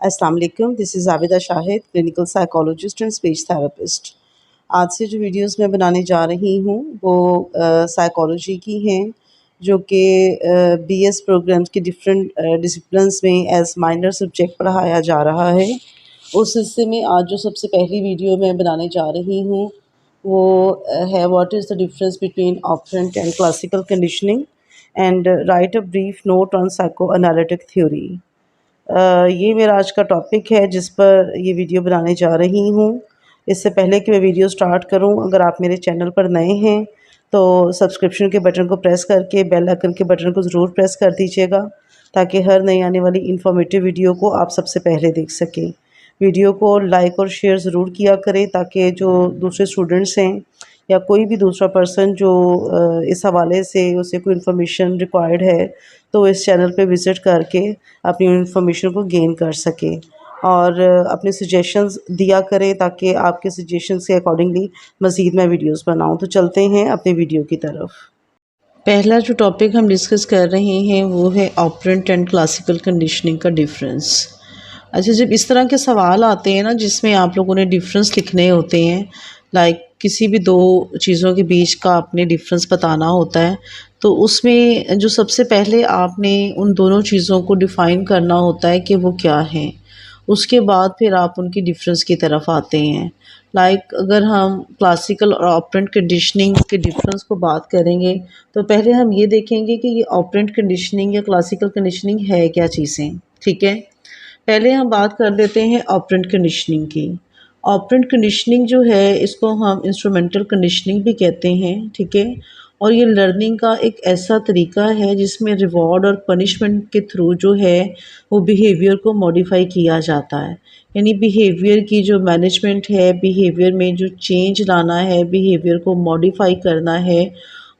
अस्सलाम वालेकुम, this is Abida Shahid, clinical psychologist and speech therapist. आज से जो वीडियोस मैं बनाने जा रही हूँ वो साइकोलॉजी की हैं, जो कि बीएस प्रोग्राम्स के डिफरेंट डिसिप्लिन्स में एज माइनर सब्जेक्ट पढ़ाया जा रहा है। उस हिस्से में आज जो सबसे पहली वीडियो मैं बनाने जा रही हूँ वो है what is the difference between operant and classical conditioning and write a brief note on psychoanalytic theory. ये मेरा आज का टॉपिक है जिस पर ये वीडियो बनाने जा रही हूँ। इससे पहले कि मैं वीडियो स्टार्ट करूँ, अगर आप मेरे चैनल पर नए हैं तो सब्सक्रिप्शन के बटन को प्रेस करके बेल आइकन के बटन को ज़रूर प्रेस कर दीजिएगा, ताकि हर नई आने वाली इन्फॉर्मेटिव वीडियो को आप सबसे पहले देख सकें। वीडियो को लाइक और शेयर ज़रूर किया करें, ताकि जो दूसरे स्टूडेंट्स हैं या कोई भी दूसरा पर्सन जो इस हवाले से उसे कोई इन्फॉर्मेशन रिक्वायर्ड है तो इस चैनल पे विज़िट करके अपनी इन्फॉर्मेशन को गेन कर सके। और अपने सजेशंस दिया करें ताकि आपके सजेशंस के अकॉर्डिंगली मज़ीद मैं वीडियोस बनाऊं। तो चलते हैं अपने वीडियो की तरफ। पहला जो टॉपिक हम डिस्कस कर रहे हैं वो है ऑपरेंट एंड क्लासिकल कंडीशनिंग का डिफरेंस। अच्छा, जब इस तरह के सवाल आते हैं ना जिसमें आप लोगों ने डिफरेंस लिखने होते हैं, लाइक किसी भी दो चीज़ों के बीच का आपने डिफरेंस बताना होता है, तो उसमें जो सबसे पहले आपने उन दोनों चीज़ों को डिफ़ाइन करना होता है कि वो क्या हैं। उसके बाद फिर आप उनकी डिफरेंस की तरफ आते हैं। लाइक अगर हम क्लासिकल और ऑपरेंट कंडीशनिंग के डिफरेंस को बात करेंगे तो पहले हम ये देखेंगे कि ये ऑपरेंट कंडीशनिंग या क्लासिकल कंडीशनिंग है क्या चीज़ें। ठीक है, पहले हम बात कर लेते हैं ऑपरेंट कंडीशनिंग की। ऑपरेंट कंडीशनिंग जो है इसको हम इंस्ट्रूमेंटल कंडीशनिंग भी कहते हैं। ठीक है, और ये लर्निंग का एक ऐसा तरीका है जिसमें रिवॉर्ड और पनिशमेंट के थ्रू जो है वो बिहेवियर को मॉडिफाई किया जाता है। यानी बिहेवियर की जो मैनेजमेंट है, बिहेवियर में जो चेंज लाना है, बिहेवियर को मॉडिफाई करना है,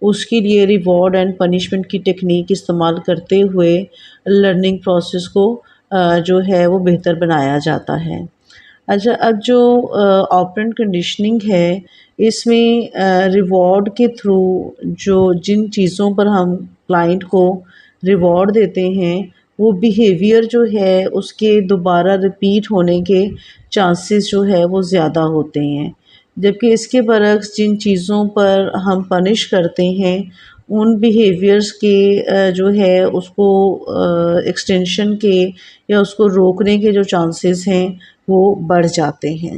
उसके लिए रिवॉर्ड एंड पनिशमेंट की टेक्निक इस्तेमाल करते हुए लर्निंग प्रोसेस को जो है वो बेहतर बनाया जाता है। अच्छा, अब जो ऑपरेंट कंडीशनिंग है इसमें रिवॉर्ड के थ्रू जो जिन चीज़ों पर हम क्लाइंट को रिवॉर्ड देते हैं वो बिहेवियर जो है उसके दोबारा रिपीट होने के चांसेस जो है वो ज़्यादा होते हैं। जबकि इसके बरक्स जिन चीज़ों पर हम पनिश करते हैं उन बिहेवियर्स के जो है उसको एक्सटेंशन के या उसको रोकने के जो चांसेस हैं वो बढ़ जाते हैं।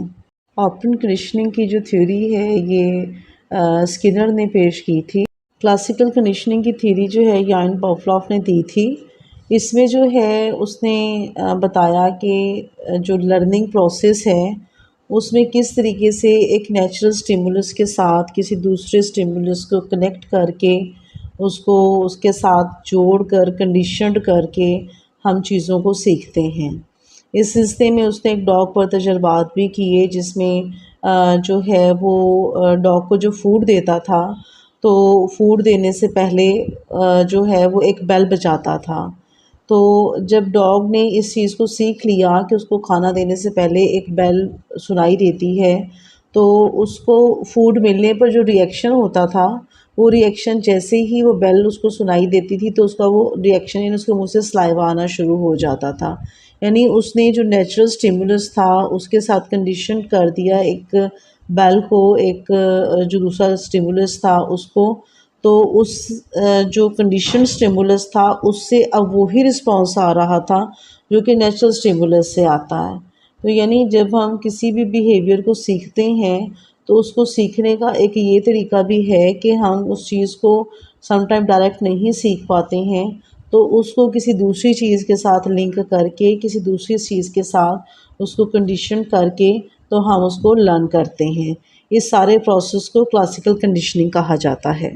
ऑपरेंट कंडीशनिंग की जो थ्योरी है ये स्किनर ने पेश की थी। क्लासिकल कंडीशनिंग की थ्योरी जो है यान पॉवलोव ने दी थी। इसमें जो है उसने बताया कि जो लर्निंग प्रोसेस है उसमें किस तरीके से एक नेचुरल स्टिमुलस के साथ किसी दूसरे स्टिमुलस को कनेक्ट करके उसको उसके साथ जोड़कर कंडीशन्ड करके हम चीज़ों को सीखते हैं। इस सिलसिले में उसने एक डॉग पर तजर्बात भी किए जिसमें जो है वो डॉग को जो फूड देता था तो फूड देने से पहले जो है वो एक बेल बजाता था। तो जब डॉग ने इस चीज़ को सीख लिया कि उसको खाना देने से पहले एक बेल सुनाई देती है, तो उसको फूड मिलने पर जो रिएक्शन होता था वो रिएक्शन जैसे ही वो बेल उसको सुनाई देती थी तो उसका वो रिएक्शन यानी उसके मुँह से सलाइवा आना शुरू हो जाता था। यानी उसने जो नेचुरल स्टिमुलस था उसके साथ कंडीशन कर दिया एक बेल को, एक जो दूसरा स्टिमुलस था उसको। तो उस जो कंडीशन स्टिमुलस था उससे अब वही रिस्पॉन्स आ रहा था जो कि नेचुरल स्टिमुलस से आता है। तो यानी जब हम किसी भी बिहेवियर को सीखते हैं तो उसको सीखने का एक ये तरीका भी है कि हम उस चीज़ को समटाइम डायरेक्ट नहीं सीख पाते हैं तो उसको किसी दूसरी चीज़ के साथ लिंक करके, किसी दूसरी चीज़ के साथ उसको कंडीशन करके तो हम उसको लर्न करते हैं। इस सारे प्रोसेस को क्लासिकल कंडीशनिंग कहा जाता है।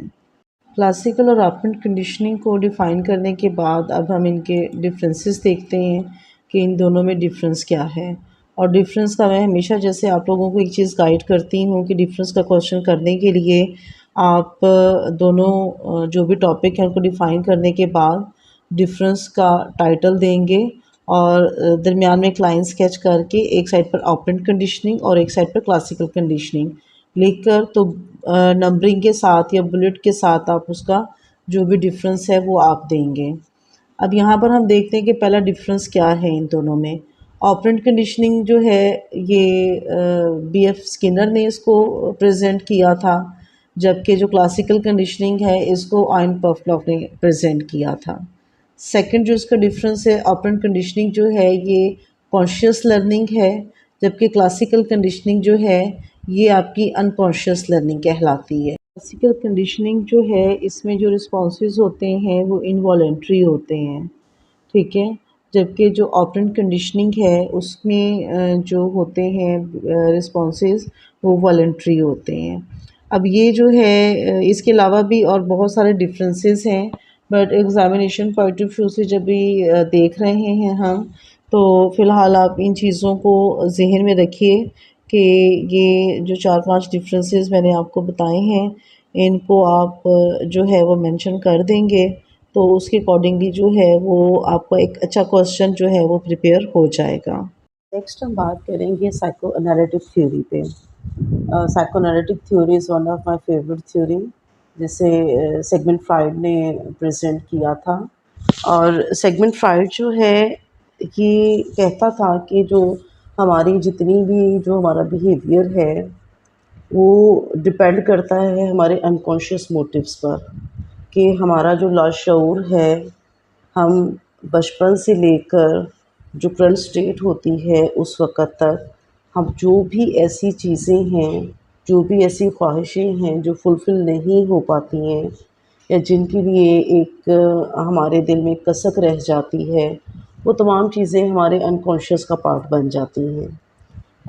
क्लासिकल और ऑपरेंट कंडीशनिंग को डिफ़ाइन करने के बाद अब हम इनके डिफरेंसेस देखते हैं कि इन दोनों में डिफरेंस क्या है। और डिफरेंस का मैं हमेशा जैसे आप लोगों को एक चीज़ गाइड करती हूँ कि डिफरेंस का क्वेश्चन करने के लिए आप दोनों जो भी टॉपिक हैं उनको डिफ़ाइन करने के बाद डिफरेंस का टाइटल देंगे और दरमियान में एक लाइन स्केच करके एक साइड पर ऑपरेंट कंडीशनिंग और एक साइड पर क्लासिकल कंडीशनिंग लिखकर तो नंबरिंग के साथ या बुलेट के साथ आप उसका जो भी डिफरेंस है वो आप देंगे। अब यहाँ पर हम देखते हैं कि पहला डिफरेंस क्या है इन दोनों में। ऑपरेंट कंडीशनिंग जो है ये बीएफ स्किनर ने इसको प्रेजेंट किया था, जबकि जो क्लासिकल कंडीशनिंग है इसको आयन पफलॉफ ने प्रेजेंट किया था। सेकंड जो इसका डिफरेंस है, ऑपरेंट कंडीशनिंग जो है ये कॉन्शियस लर्निंग है, जबकि क्लासिकल कंडीशनिंग जो है ये आपकी अनकॉन्शियस लर्निंग कहलाती है। क्लासिकल कंडीशनिंग जो है इसमें जो रिस्पॉन्सेज होते हैं वो इनवॉलेंट्री होते हैं, ठीक है, जबकि जो ऑपरेंट कंडीशनिंग है उसमें जो होते हैं रिस्पॉन्सेज वो वॉलंटरी होते हैं। अब ये जो है इसके अलावा भी और बहुत सारे डिफरेंसेस हैं, but examination point of view से जब भी देख रहे हैं हम, तो फ़िलहाल आप इन चीज़ों को ज़हन में रखिए कि ये जो 4-5 डिफरेंसेस मैंने आपको बताए हैं इनको आप जो है वो मेंशन कर देंगे, तो उसके अकॉर्डिंगली जो है वो आपका एक अच्छा क्वेश्चन जो है वो प्रिपेयर हो जाएगा। नेक्स्ट हम बात करेंगे साइको एनालिटिक थ्योरी पे। Psychoanalytic theory is one of my favourite theory, जिसे सेगमेंट फ्राइड ने प्रेजेंट किया था। और सेगमेंट फ्राइड जो है ये कहता था कि जो हमारी जितनी भी जो हमारा बिहेवियर है वो डिपेंड करता है हमारे अनकॉन्शियस मोटिव्स पर, कि हमारा जो लाशऊर है, हम बचपन से लेकर जो करंट स्टेट होती है उस वक़्त तक हम जो भी ऐसी चीज़ें हैं, जो भी ऐसी ख्वाहिशें हैं जो फुलफ़िल नहीं हो पाती हैं या जिनके लिए एक हमारे दिल में कसक रह जाती है, वो तमाम चीज़ें हमारे अनकॉन्शियस का पार्ट बन जाती हैं।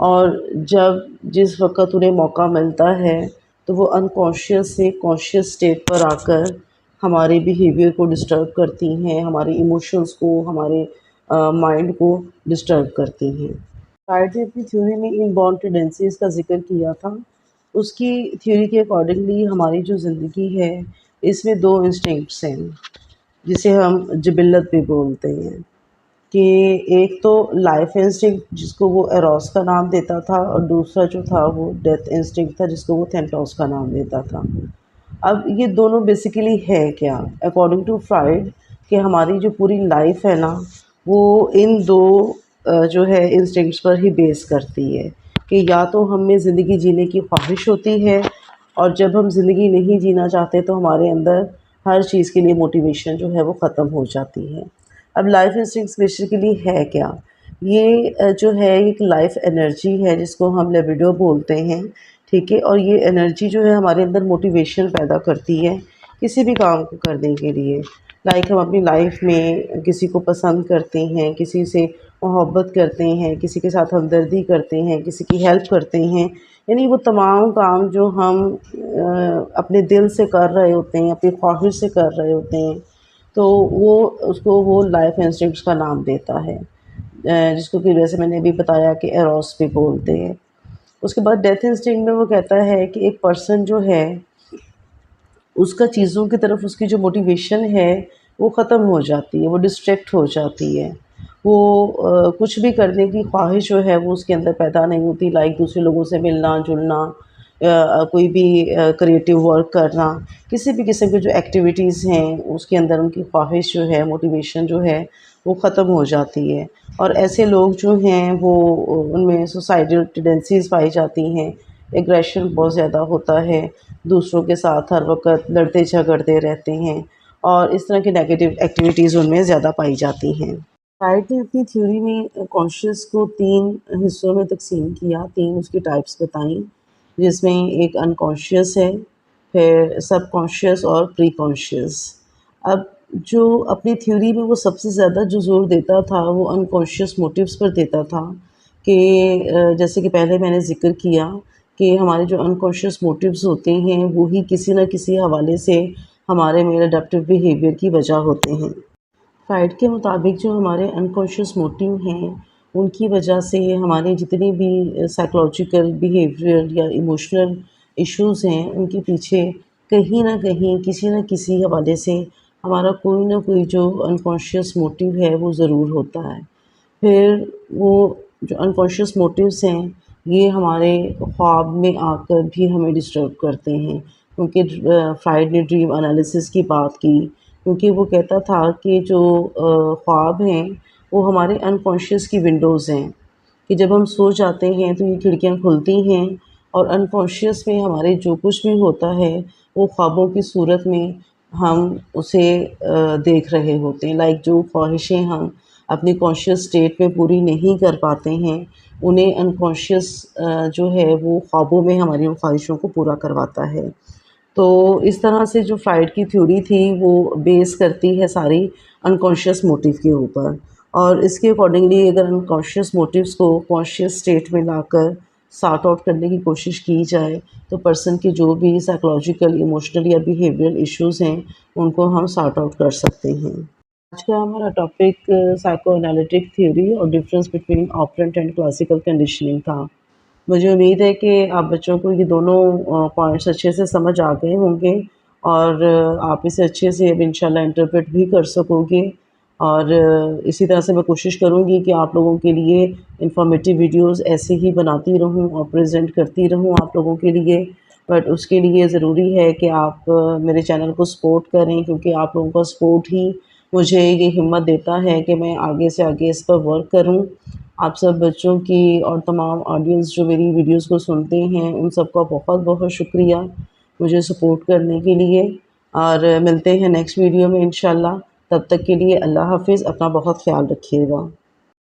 और जब जिस वक़्त उन्हें मौका मिलता है तो वो अनकॉन्शियस से कॉन्शियस स्टेट पर आकर हमारे बिहेवियर को डिस्टर्ब करती हैं, हमारे इमोशंस को, हमारे माइंड को डिस्टर्ब करती हैं। फ्रायड ने अपनी थ्योरी में इनबॉर्न टेंडेंसीज़ का ज़िक्र किया था। उसकी थ्योरी के अकॉर्डिंगली हमारी जो ज़िंदगी है इसमें 2 इंस्टिंक्ट्स हैं, जिसे हम जिबिल्लत भी बोलते हैं। कि एक तो लाइफ इंस्टिंक्ट जिसको वो एरोस का नाम देता था, और दूसरा जो था वो डेथ इंस्टिंक्ट था जिसको वो थैंटोस का नाम देता था। अब ये दोनों बेसिकली है क्या? अकॉर्डिंग टू फ्राइड कि हमारी जो पूरी लाइफ है ना वो इन दो जो है इंस्टिंक्ट्स पर ही बेस करती है, कि या तो हमें ज़िंदगी जीने की ख्वाहिश होती है, और जब हम ज़िंदगी नहीं जीना चाहते तो हमारे अंदर हर चीज़ के लिए मोटिवेशन जो है वो ख़त्म हो जाती है। अब लाइफ इंस्टिंक्ट्स बेसिकली है क्या? ये जो है एक लाइफ एनर्जी है जिसको हम लिबिडो बोलते हैं, ठीक है? और ये एनर्जी जो है हमारे अंदर मोटिवेशन पैदा करती है किसी भी काम को करने के लिए। लाइक हम अपनी लाइफ में किसी को पसंद करते हैं, किसी से मोहब्बत करते हैं, किसी के साथ हमदर्दी करते हैं, किसी की हेल्प करते हैं, यानी वो तमाम काम जो हम अपने दिल से कर रहे होते हैं, अपनी ख्वाहिश से कर रहे होते हैं, तो वो लाइफ इंस्टिंक्ट्स का नाम देता है, जिसको कि वैसे मैंने अभी बताया कि एरोस भी बोलते हैं। उसके बाद डेथ इंस्टिंक्ट में वो कहता है कि एक पर्सन जो है उसका चीज़ों की तरफ उसकी जो मोटिवेशन है वो ख़त्म हो जाती है, वो डिस्ट्रैक्ट हो जाती है। वो कुछ भी करने की ख्वाहिश जो है वो उसके अंदर पैदा नहीं होती, लाइक दूसरे लोगों से मिलना-जुलना, कोई भी क्रिएटिव वर्क करना, किसी भी किस्म की जो एक्टिविटीज़ हैं उसके अंदर उनकी ख्वाहिश जो है, मोटिवेशन जो है वो ख़त्म हो जाती है। और ऐसे लोग जो हैं वो उनमें सुसाइडल टेंडेंसीज़ पाई जाती हैं, एग्रेशन बहुत ज़्यादा होता है, दूसरों के साथ हर वक़्त लड़ते झगड़ते रहते हैं, और इस तरह की नेगेटिव एक्टिविटीज़ उनमें ज़्यादा पाई जाती हैं। फ्रायड ने अपनी थ्योरी में कॉन्शियस को 3 हिस्सों में तक़सीम किया, 3 उसकी टाइप्स बताई, जिसमें एक अनकॉन्शियस है, फिर सबकॉन्शियस और प्रीकॉन्शियस। अब जो अपनी थ्योरी में वो सबसे ज़्यादा जो ज़ोर देता था वो अनकॉन्शियस मोटिव्स पर देता था, कि जैसे कि पहले मैंने ज़िक्र किया कि हमारे जो अनकॉन्शियस मोटिव्स होते हैं वो ही किसी न किसी हवाले से हमारे मेल अडैप्टिव बिहेवियर की वजह होते हैं। फ्रायड के मुताबिक जो हमारे अनकॉन्शियस मोटिव हैं उनकी वजह से हमारे जितने भी साइकोलॉजिकल, बिहेवियरल या इमोशनल इश्यूज़ हैं उनके पीछे कहीं न कहीं, किसी न किसी हवाले से हमारा कोई न कोई जो अनकॉन्शियस मोटिव है वो ज़रूर होता है। फिर वो जो अनकॉन्शियस मोटिव्स हैं ये हमारे ख्वाब में आकर भी हमें डिस्टर्ब करते हैं, क्योंकि फ्रायड ने ड्रीम एनालिसिस की बात की, क्योंकि वो कहता था कि जो ख्वाब हैं वो हमारे अनकॉन्शियस की विंडोज़ हैं कि जब हम सो जाते हैं तो ये खिड़कियाँ खुलती हैं और अनकॉन्शियस में हमारे जो कुछ भी होता है वो ख्वाबों की सूरत में हम उसे देख रहे होते हैं। लाइक जो ख्वाहिशें हम अपनी कॉन्शियस स्टेट में पूरी नहीं कर पाते हैं, उन्हें अनकॉन्शियस जो है वो ख्वाबों में हमारी उन ख्वाहिशों को पूरा करवाता है। तो इस तरह से जो फ्राइड की थ्योरी थी वो बेस करती है सारी अनकॉन्शियस मोटिव के ऊपर, और इसके अकॉर्डिंगली अगर अनकॉन्शियस मोटिव्स को कॉन्शियस स्टेट में लाकर सॉर्ट आउट करने की कोशिश की जाए तो पर्सन के जो भी साइकोलॉजिकल, इमोशनल या बिहेवियरल इश्यूज़ हैं उनको हम सॉर्ट आउट कर सकते हैं। आज का हमारा टॉपिक साइको एनालिटिक थ्योरी और difference between operant and classical conditioning था। मुझे उम्मीद है कि आप बच्चों को ये दोनों पॉइंट्स अच्छे से समझ आ गए होंगे और आप इसे अच्छे से अब इंशाल्लाह इंटरप्रेट भी कर सकोगे। और इसी तरह से मैं कोशिश करूँगी कि आप लोगों के लिए इंफॉर्मेटिव वीडियोस ऐसे ही बनाती रहूँ और प्रेजेंट करती रहूँ आप लोगों के लिए। बट उसके लिए ज़रूरी है कि आप मेरे चैनल को सपोर्ट करें, क्योंकि आप लोगों का सपोर्ट ही मुझे ये हिम्मत देता है कि मैं आगे से आगे इस पर वर्क करूँ। आप सब बच्चों की और तमाम ऑडियंस जो मेरी वीडियोस को सुनते हैं उन सबका बहुत बहुत शुक्रिया मुझे सपोर्ट करने के लिए। और मिलते हैं नेक्स्ट वीडियो में इंशाल्लाह। तब तक के लिए अल्लाह हाफ़िज़, अपना बहुत ख़्याल रखिएगा।